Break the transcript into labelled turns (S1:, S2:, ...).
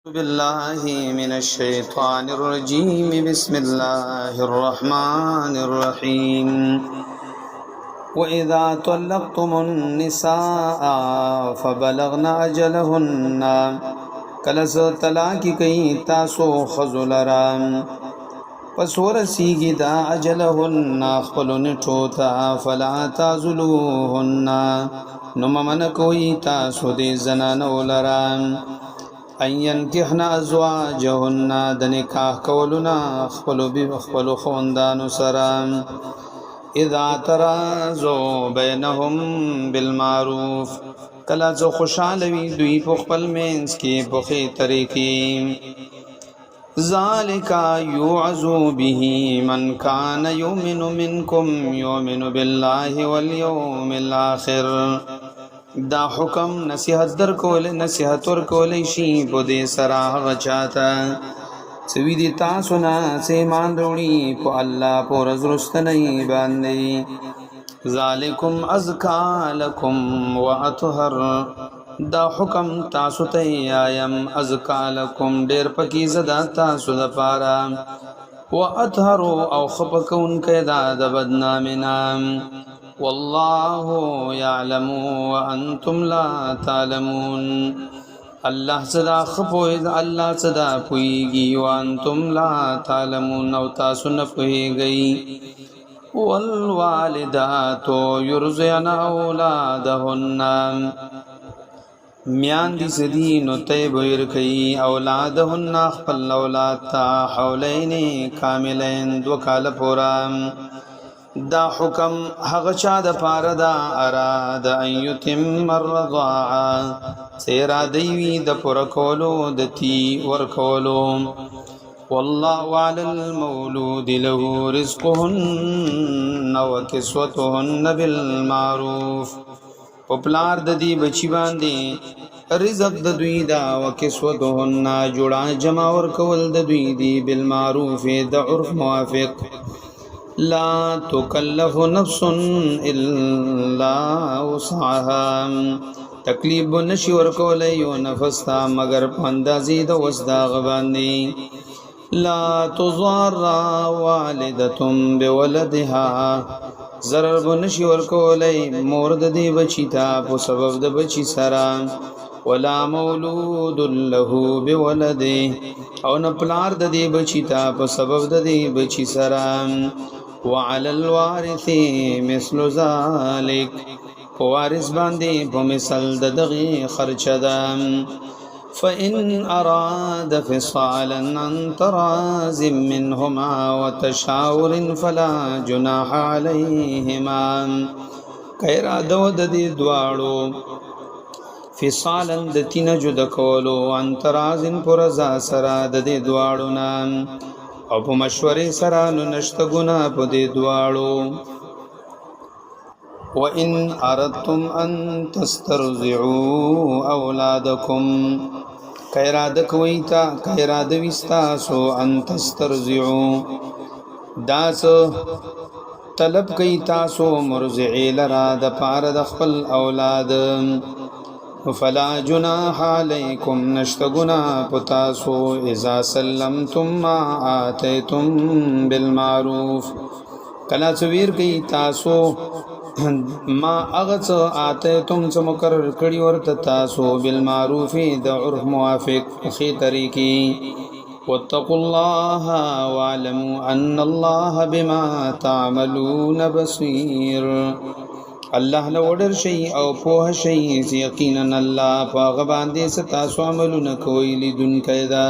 S1: بالله من الشيطان الرجيم بسم الله الرحمن الرحيم وإذا طلقتم النساء فبلغن أجلهن کلس طلاق کئی تاسو خزلرام پس ورسیگی دا اجلهن خپلن ٹوتا فلا تعذلوهن نممن کوئی تاسو دی زنانو لرام ان ينكحن ازواجهن د نکاح کولنا خپلو خوندانو سره اذا ترازوا بينهم بالمعروف کله جو خوشاله وي دوی په خپل مینس کې په خې طریقې ذالک يوعظ به من كان يؤمن منكم يؤمن بالله واليوم الاخر دا حکم نصیحت در کول نصیحت ور کولې شي په دې سره غچاتا سوي دي تاسو نه سه مان وروړي په الله په رزرستنې باندې ذالکم ازکا لکم واطهر دا حکم تاسو ته ایم ازکا لکم ډېر پکې زدا تاسو د پاره واطهر او خپکون کدا د بدنامینا والله يعلم وانتم لا تعلمون الله صدا خپوید الله صدا پویږي وانتم لا تعلمون او تاسو نه پویږئ والوالدات يرضعن اولادهن میان دي سدي نو ته بیر کوي اولادهن خپل اولاد تا حولین کاملین دو کال پورا دا حکم هغه چا د پاره دا اراد ان یتم الرضاعه سیرا دیوی د پر کولو د تی ور کولو والله على المولود له رزقهن وكسوتهن بالمعروف پپلار د دی بچی باندې رزق د دوی دا وکسوتهن جوړا جمع ور کول د دوی دی بالمعروف د عرف موافق لا تکلف نفس الا وسعها تکلیف نشي ورکول یو نفس تا مگر پاندازي د وسدا غباندي لا تضار والدة بولدها ضرر نشي ورکول مور د دی بچی تا په سبب د بچی سره ولا مولود له بولده او نه پلار د دی بچی تا په سبب د دی بچی سره وعلى الوارث مثل ذلك وارث باندې په مثال د دغه خرچه ده فإن أراد فصالا عن تراز منهما وتشاور فلا جناح عليهما کایرا دو د دې دواړو فصالا د تین جد کولو عن تراز پر ذا سرا د دې دواړو نام او په مشورې سره نو نشته ګنا په دې دواړو وان اردتم ان تسترضعوا اولادکم کایراده کوي تا کایراده وستا سو ان تسترضعوا داس طلب کوي تاسو مرضعی لرا د پاره د خپل اولاد فلا جناح علیکم نشتگنا پتاسو اذا سلمتم ما آتیتم بالمعروف کلا چویر کئی تاسو ما اغت آتیتم چو مقرر کڑی ورت تاسو بالمعروف دا عرف موافق خی طریقی واتقوا الله وعلموا ان الله بما تعملون بصير الله له وړر شي او په شي یقینا الله په غ باندې ستاسو عملونه کوي لیدونکي دا